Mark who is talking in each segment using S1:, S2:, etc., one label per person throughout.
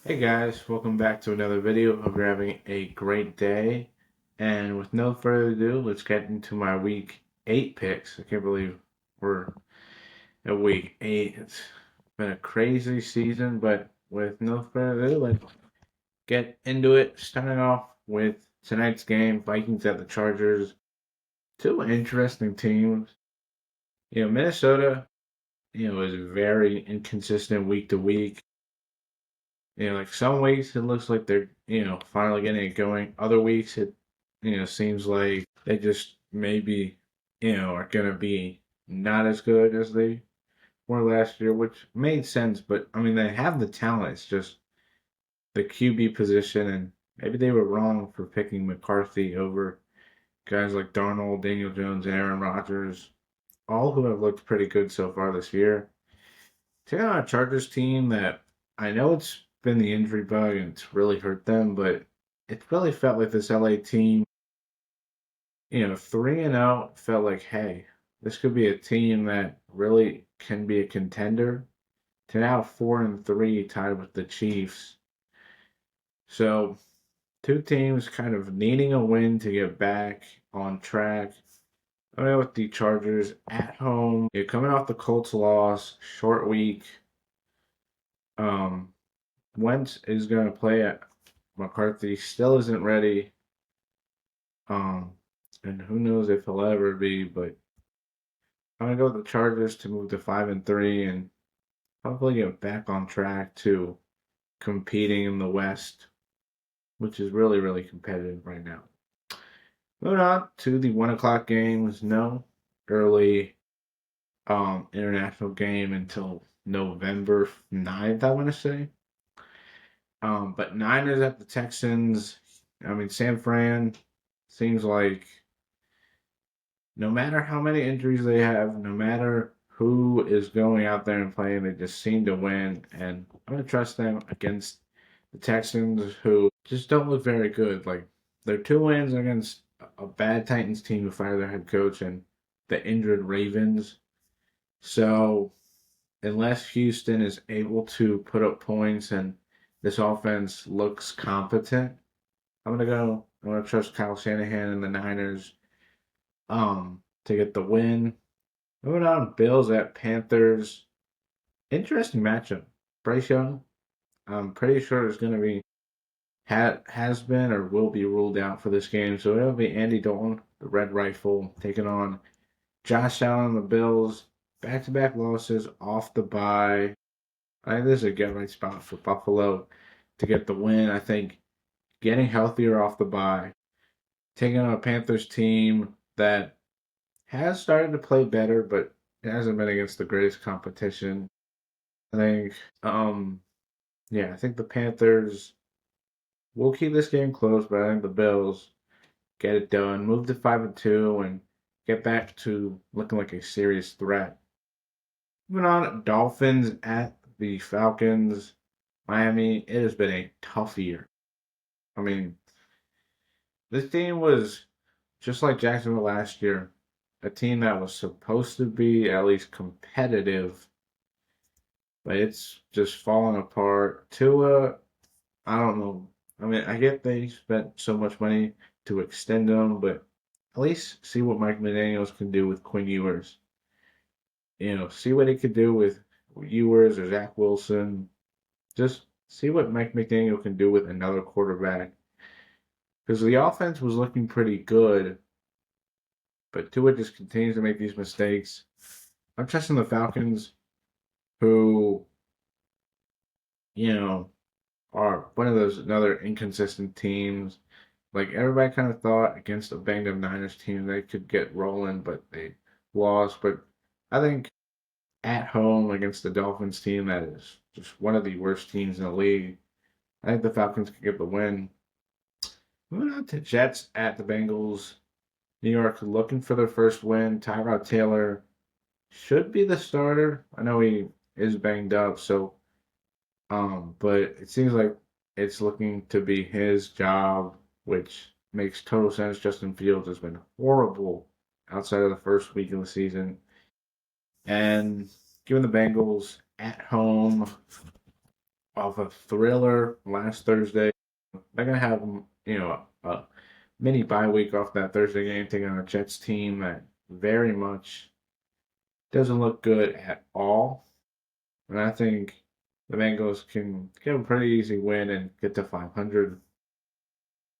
S1: Hey guys, welcome back to another video. Hope you're having a great day. And with no further ado, let's get into my week 8 picks. I can't believe we're at week 8. It's been a crazy season, but with no further ado, let's get into it. Starting off with tonight's game, Vikings at the Chargers. Two interesting teams. Minnesota, is very inconsistent week to week. Like some weeks it looks like they're, finally getting it going. Other weeks it, seems like they just maybe, are gonna be not as good as they were last year, which made sense. But I mean, they have the talent. It's just the QB position, and maybe they were wrong for picking McCarthy over guys like Darnold, Daniel Jones, and Aaron Rodgers, all who have looked pretty good so far this year. Taking on a Chargers team that I know it's been the injury bug and it's really hurt them, but it really felt like this LA team, 3-0 felt like, hey, this could be a team that really can be a contender. To now 4-3 tied with the Chiefs. So two teams kind of needing a win to get back on track. I mean, with the Chargers at home, you're coming off the Colts loss, short week. Um, Wentz is going to play at McCarthy still isn't ready. Um, and who knows if he'll ever be, but I'm gonna go with the Chargers to move to 5-3 and hopefully get back on track to competing in the West, which is really, really competitive right now. Moving on to the 1 o'clock games. No early international game until November 9th, I want to say. But Niners at the Texans. I mean, San Fran seems like no matter how many injuries they have, no matter who is going out there and playing, they just seem to win. And I'm going to trust them against the Texans, who just don't look very good. Like, they're 2 wins against a bad Titans team who fired their head coach and the injured Ravens. So, unless Houston is able to put up points and this offense looks competent, I'm gonna trust Kyle Shanahan and the Niners to get the win. Moving on, Bills at Panthers. Interesting matchup. Bryce Young, I'm pretty sure is going to be has been or will be ruled out for this game. So it'll be Andy Dalton, the Red Rifle, taking on Josh Allen, the Bills. Back-to-back losses off the bye. I think this is a get right spot for Buffalo to get the win. I think getting healthier off the bye, taking on a Panthers team that has started to play better, but it hasn't been against the greatest competition. I think, yeah, I think the Panthers will keep this game close, but I think the Bills get it done, move to 5-2, and get back to looking like a serious threat. Moving on, Dolphins at the Falcons. Miami, it has been a tough year. I mean, this team was just like Jacksonville last year, a team that was supposed to be at least competitive, but it's just falling apart. Tua, I don't know. I mean, I get they spent so much money to extend him, but at least see what Mike McDaniels can do with Quinn Ewers. See what he could do with Ewers or Zach Wilson. Just see what Mike McDaniel can do with another quarterback. Because the offense was looking pretty good, but Tua just continues to make these mistakes. I'm trusting the Falcons, who, you know, are one of those another inconsistent teams. Like everybody kind of thought against a banged up Niners team they could get rolling, but they lost. But I think at home against the Dolphins team that is just one of the worst teams in the league, I think the Falcons can get the win. Moving on to Jets at the Bengals. New York looking for their first win. Tyrod Taylor should be the starter. I know he is banged up, so but it seems like it's looking to be his job, which makes total sense. Justin Fields has been horrible outside of the first week of the season. And given the Bengals at home, off a thriller last Thursday. They're gonna have a mini bye week off that Thursday game, taking on a Jets team that very much doesn't look good at all. And I think the Bengals can get a pretty easy win and get to 500.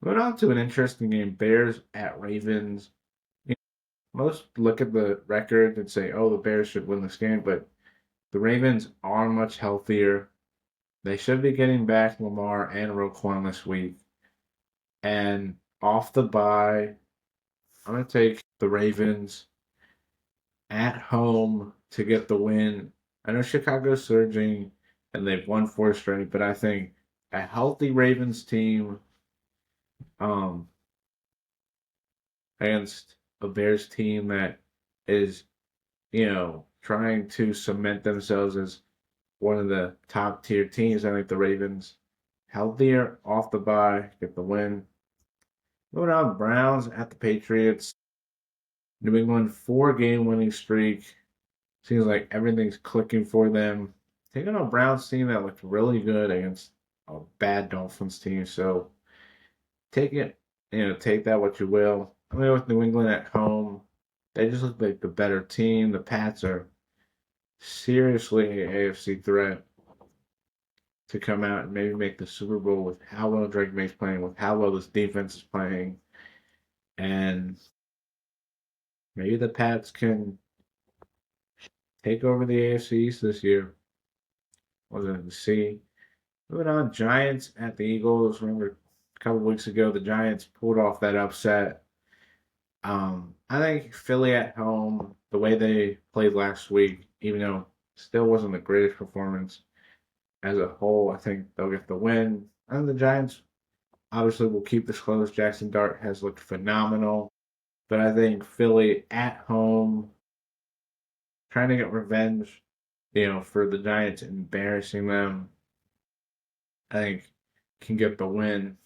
S1: Moving on to an interesting game, Bears at Ravens. You know, most look at the record and say, "Oh, the Bears should win this game," but the Ravens are much healthier. They should be getting back Lamar and Roquan this week. And off the bye, I'm going to take the Ravens at home to get the win. I know Chicago's surging and they've won four straight, but I think a healthy Ravens team um, against a Bears team that is, trying to cement themselves as one of the top tier teams. I think the Ravens healthier off the bye, get the win. Moving on, Browns at the Patriots. New England 4 game winning streak. Seems like everything's clicking for them. Taking on a Browns team that looked really good against a bad Dolphins team. So take it, take that what you will. I'm going with New England at home. They just look like the better team. The Pats are seriously an AFC threat to come out and maybe make the Super Bowl with how well Drake May's playing, with how well this defense is playing. And maybe the Pats can take over the AFC East this year. Wasn't to see. Moving on, Giants at the Eagles. Remember a couple weeks ago, the Giants pulled off that upset. I think Philly at home, the way they played last week, even though still wasn't the greatest performance as a whole, I think they'll get the win. And the Giants obviously will keep this close. Jackson Dart has looked phenomenal. But I think Philly at home, trying to get revenge, for the Giants embarrassing them, I think can get the win.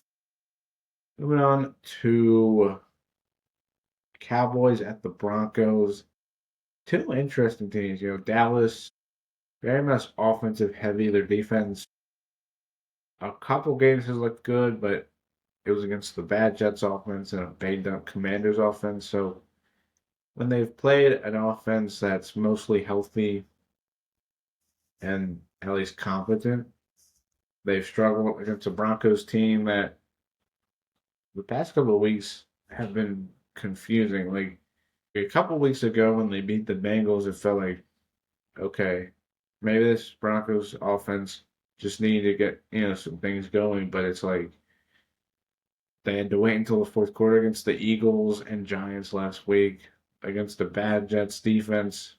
S1: Moving on to Cowboys at the Broncos. Two interesting teams. Dallas, very much offensive heavy. Their defense, a couple games has looked good, but it was against the bad Jets offense and a banged up Commanders offense. So when they've played an offense that's mostly healthy and at least competent, they've struggled against a Broncos team that the past couple of weeks have been confusing. Like a couple of weeks ago when they beat the Bengals, it felt like, okay, maybe this Broncos offense just needed to get, some things going, but it's like they had to wait until the fourth quarter against the Eagles and Giants last week against the bad Jets defense,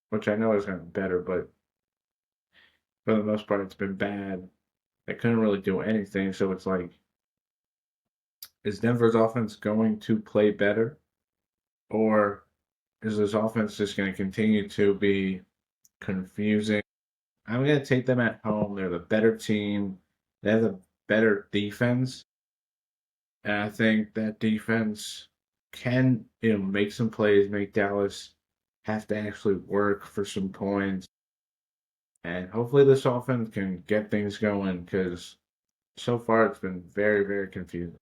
S1: which I know has gotten better, but for the most part it's been bad. They couldn't really do anything, so it's like, is Denver's offense going to play better? Or is this offense just going to continue to be confusing? I'm going to take them at home. They're the better team. They have the better defense. And I think that defense can, make some plays, make Dallas have to actually work for some points. And hopefully this offense can get things going because so far it's been very, very confusing.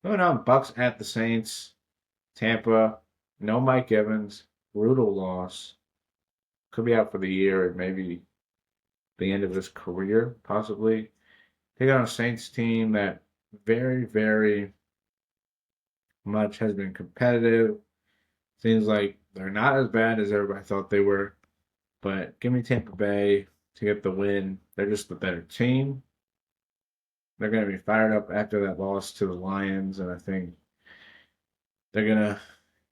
S1: Moving on, Bucks at the Saints. Tampa, no Mike Evans, brutal loss. Could be out for the year and maybe the end of his career, possibly. Taking on a Saints team that very, very much has been competitive. Seems like they're not as bad as everybody thought they were. But give me Tampa Bay to get the win. They're just the better team. They're going to be fired up after that loss to the Lions, and I think they're going to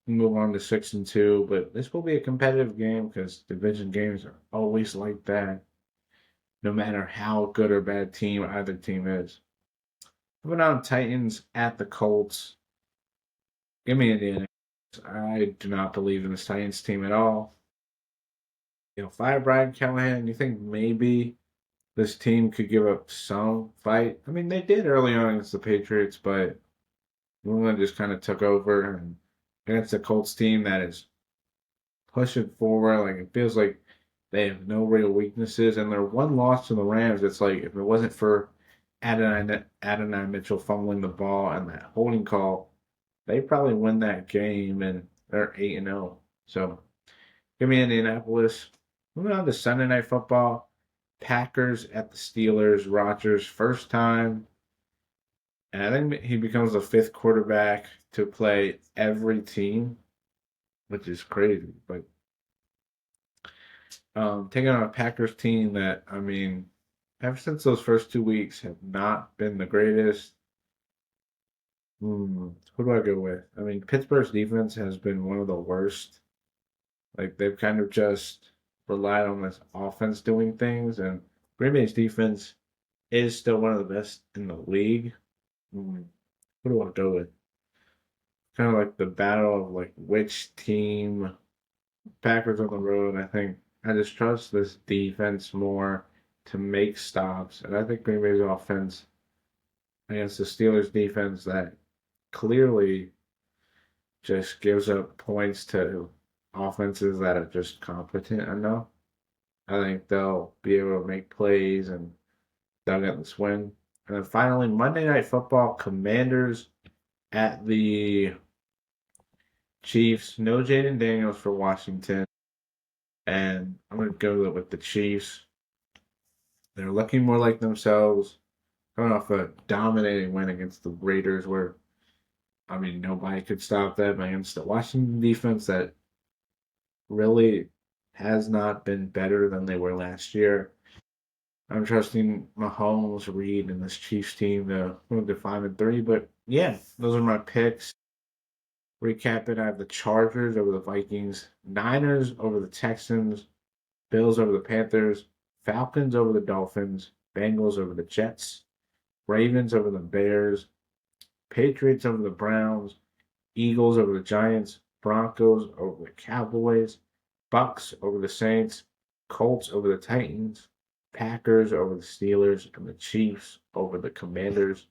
S1: move on to 6-2. But this will be a competitive game because division games are always like that, no matter how good or bad team either team is. Moving on, Titans at the Colts. Give me Indiana. I do not believe in this Titans team at all. Fire Brian Callahan. You think maybe this team could give up some fight? I mean, they did early on against the Patriots, but New England just kind of took over and against the Colts team that is pushing forward. Like it feels like They have no real weaknesses, and their one loss to the Rams, it's like if it wasn't for Adonai Mitchell fumbling the ball and that holding call, they probably win that game, and they're 8-0. So give me Indianapolis. Moving on to Sunday Night Football. Packers at the Steelers. Rodgers first time, and I think he becomes the fifth quarterback to play every team, which is crazy. But taking on a Packers team that, I mean, ever since those first 2 weeks have not been the greatest. Who do I go with? I mean, Pittsburgh's defense has been one of the worst. Like they've kind of just relied on this offense doing things, and Green Bay's defense is still one of the best in the league. Hmm, Who do I go with? Kind of like the battle of like which team. Packers on the road. I think I just trust this defense more to make stops, and I think Green Bay's offense against the Steelers defense that clearly just gives up points to offenses that are just competent enough. I think they'll be able to make plays and they'll get this win. And then finally, Monday Night Football, Commanders at the Chiefs. No Jaden Daniels for Washington. And I'm going to go with the Chiefs. They're looking more like themselves, coming off a dominating win against the Raiders, where, I mean, nobody could stop them against the Washington defense that really has not been better than they were last year. I'm trusting Mahomes, Reed, and this Chiefs team to move to 5-3. But yeah, those are my picks. Recap it: I have the Chargers over the Vikings, Niners over the Texans, Bills over the Panthers, Falcons over the Dolphins, Bengals over the Jets, Ravens over the Bears, Patriots over the Browns, Eagles over the Giants, Broncos over the Cowboys, Bucks over the Saints, Colts over the Titans, Packers over the Steelers, and the Chiefs over the Commanders.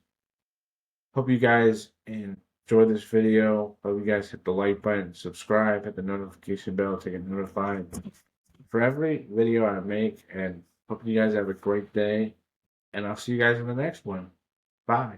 S1: Hope you guys enjoy this video. Hope you guys hit the like button, subscribe, hit the notification bell to get notified for every video I make. And hope you guys have a great day. And I'll see you guys in the next one. Bye.